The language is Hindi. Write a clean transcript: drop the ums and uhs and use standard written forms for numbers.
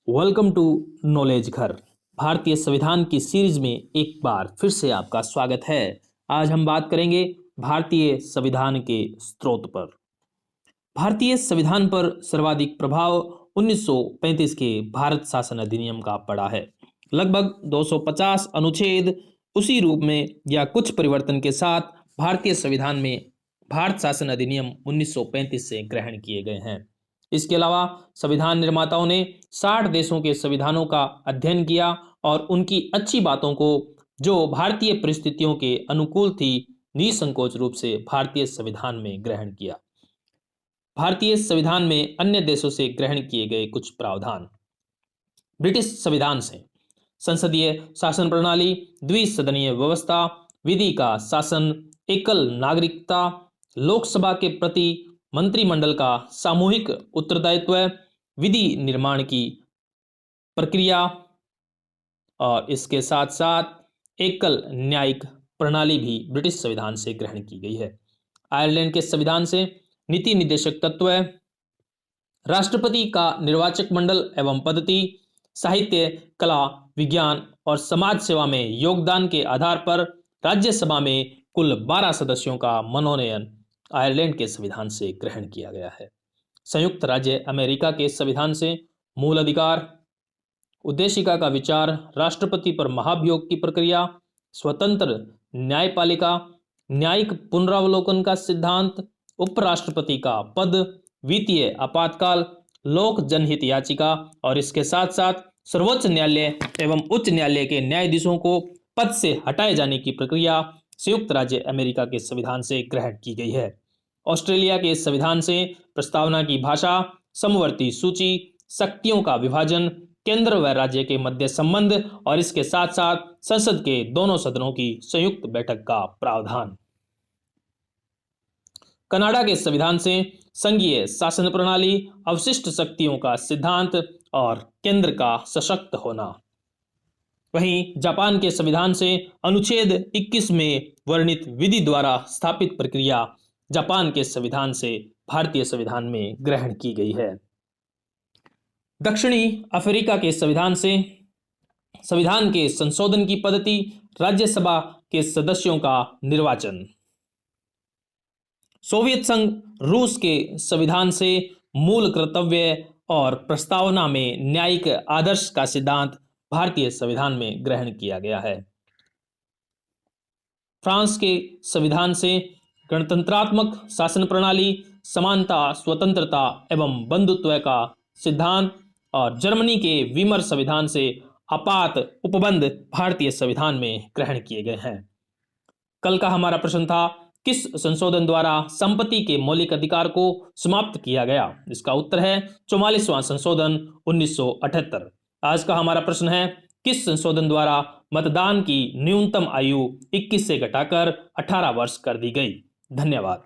वेलकम टू नॉलेज घर। भारतीय संविधान की सीरीज में एक बार फिर से आपका स्वागत है। आज हम बात करेंगे भारतीय संविधान के स्रोत पर। भारतीय संविधान पर सर्वाधिक प्रभाव 1935 के भारत शासन अधिनियम का पड़ा है। लगभग 250 अनुच्छेद उसी रूप में या कुछ परिवर्तन के साथ भारतीय संविधान में भारत शासन अधिनियम 1935 से ग्रहण किए गए हैं। इसके अलावा संविधान निर्माताओं ने 60 देशों के संविधानों का अध्ययन किया और उनकी अच्छी बातों को, जो भारतीय परिस्थितियों के अनुकूल थी, निसंकोच रूप से भारतीय संविधान में ग्रहण किया। भारतीय संविधान में अन्य देशों से ग्रहण किए गए कुछ प्रावधान। ब्रिटिश संविधान से संसदीय शासन प्रणाली, द्विसदनीय व्यवस्था, विधि का शासन, एकल नागरिकता, लोकसभा के प्रति मंत्रिमंडल का सामूहिक उत्तरदायित्व, विधि निर्माण की प्रक्रिया और इसके साथ साथ एकल न्यायिक प्रणाली भी ब्रिटिश संविधान से ग्रहण की गई है। आयरलैंड के संविधान से नीति निर्देशक तत्व, राष्ट्रपति का निर्वाचक मंडल एवं पद्धति, साहित्य, कला, विज्ञान और समाज सेवा में योगदान के आधार पर राज्यसभा में कुल 12 सदस्यों का मनोनयन आयरलैंड के संविधान से ग्रहण किया गया है। संयुक्त राज्य अमेरिका के संविधान से मूल अधिकार, उद्देशिका का विचार, राष्ट्रपति पर महाभियोग की प्रक्रिया, स्वतंत्र न्यायपालिका, न्यायिक पुनरावलोकन का सिद्धांत, उपराष्ट्रपति का पद, वित्तीय आपातकाल, लोक जनहित याचिका और इसके साथ साथ सर्वोच्च न्यायालय एवं उच्च न्यायालय के न्यायाधीशों को पद से हटाए जाने की प्रक्रिया संयुक्त राज्य अमेरिका के संविधान से ग्रहण की गई है। ऑस्ट्रेलिया के संविधान से प्रस्तावना की भाषा, समवर्ती सूची, शक्तियों का विभाजन, केंद्र व राज्य के मध्य संबंध और इसके साथ साथ संसद के दोनों सदनों की संयुक्त बैठक का प्रावधान। कनाडा के संविधान से संघीय शासन प्रणाली, अवशिष्ट शक्तियों का सिद्धांत और केंद्र का सशक्त होना। वहीं जापान के संविधान से अनुच्छेद 21 में वर्णित विधि द्वारा स्थापित प्रक्रिया जापान के संविधान से भारतीय संविधान में ग्रहण की गई है। दक्षिणी अफ्रीका के संविधान से संविधान के संशोधन की पद्धति, राज्यसभा के सदस्यों का निर्वाचन। सोवियत संघ रूस के संविधान से मूल कर्तव्य और प्रस्तावना में न्यायिक आदर्श का सिद्धांत भारतीय संविधान में ग्रहण किया गया है। फ्रांस के संविधान से गणतंत्रात्मक शासन प्रणाली, समानता, स्वतंत्रता एवं बंधुत्व का सिद्धांत और जर्मनी के वीमर संविधान से आपात उपबंध भारतीय संविधान में ग्रहण किए गए हैं। कल का हमारा प्रश्न था, किस संशोधन द्वारा संपत्ति के मौलिक अधिकार को समाप्त किया गया? इसका उत्तर है 44वां संशोधन 1978। आज का हमारा प्रश्न है, किस संशोधन द्वारा मतदान की न्यूनतम आयु 21 से घटाकर 18 वर्ष कर दी गई? धन्यवाद।